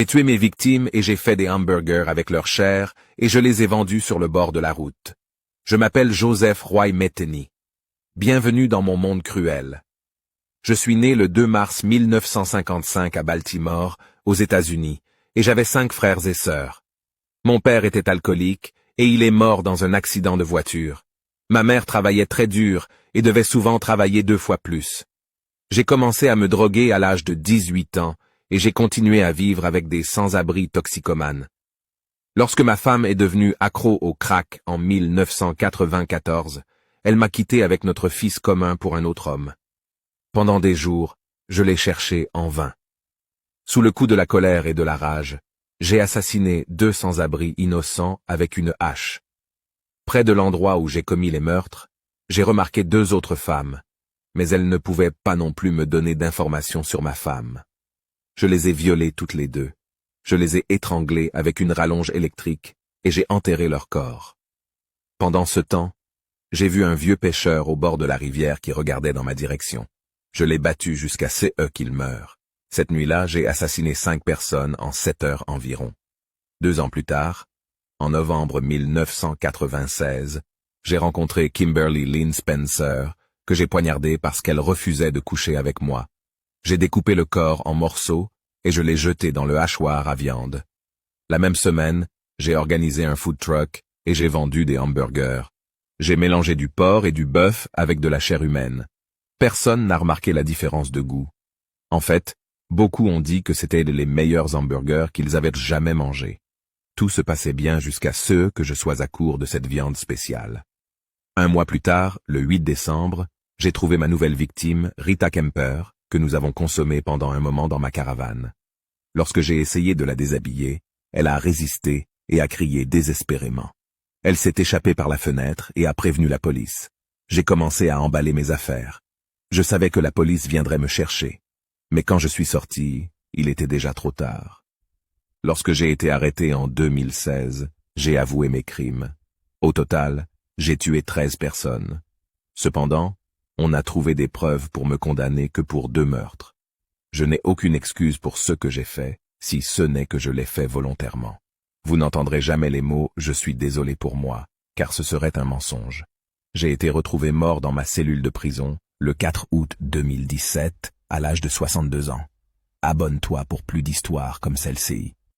J'ai tué mes victimes et j'ai fait des hamburgers avec leur chair et je les ai vendus sur le bord de la route. Je m'appelle Joseph Roy Metheny. Bienvenue dans mon monde cruel. Je suis né le 2 mars 1955 à Baltimore, aux États-Unis, et j'avais 5 frères et sœurs. Mon père était alcoolique et il est mort dans un accident de voiture. Ma mère travaillait très dur et devait souvent travailler 2 fois plus. J'ai commencé à me droguer à l'âge de 18 ans et j'ai continué à vivre avec des sans-abri toxicomanes. Lorsque ma femme est devenue accro au crack en 1994, elle m'a quitté avec notre fils commun pour un autre homme. Pendant des jours, je l'ai cherché en vain. Sous le coup de la colère et de la rage, j'ai assassiné 2 sans-abri innocents avec une hache. Près de l'endroit où j'ai commis les meurtres, j'ai remarqué 2 autres femmes, mais elles ne pouvaient pas non plus me donner d'informations sur ma femme. Je les ai violées toutes les 2. Je les ai étranglées avec une rallonge électrique et j'ai enterré leur corps. Pendant ce temps, j'ai vu un vieux pêcheur au bord de la rivière qui regardait dans ma direction. Je l'ai battu jusqu'à ce qu'il meure. Cette nuit-là, j'ai assassiné 5 personnes en 7 heures environ. 2 ans plus tard, en novembre 1996, j'ai rencontré Kimberly Lynn Spencer, que j'ai poignardée parce qu'elle refusait de coucher avec moi. J'ai découpé le corps en morceaux et je l'ai jeté dans le hachoir à viande. La même semaine, j'ai organisé un food truck et j'ai vendu des hamburgers. J'ai mélangé du porc et du bœuf avec de la chair humaine. Personne n'a remarqué la différence de goût. En fait, beaucoup ont dit que c'était les meilleurs hamburgers qu'ils avaient jamais mangés. Tout se passait bien jusqu'à ce que je sois à court de cette viande spéciale. 1 mois plus tard, le 8 décembre, j'ai trouvé ma nouvelle victime, Rita Kemper, que nous avons consommée pendant un moment dans ma caravane. Lorsque j'ai essayé de la déshabiller, elle a résisté et a crié désespérément. Elle s'est échappée par la fenêtre et a prévenu la police. J'ai commencé à emballer mes affaires. Je savais que la police viendrait me chercher. Mais quand je suis sorti, il était déjà trop tard. Lorsque j'ai été arrêté en 2016, j'ai avoué mes crimes. Au total, j'ai tué 13 personnes. Cependant, on n'a trouvé des preuves pour me condamner que pour 2 meurtres. Je n'ai aucune excuse pour ce que j'ai fait, si ce n'est que je l'ai fait volontairement. Vous n'entendrez jamais les mots « je suis désolé pour moi », car ce serait un mensonge. J'ai été retrouvé mort dans ma cellule de prison le 4 août 2017, à l'âge de 62 ans. Abonne-toi pour plus d'histoires comme celle-ci.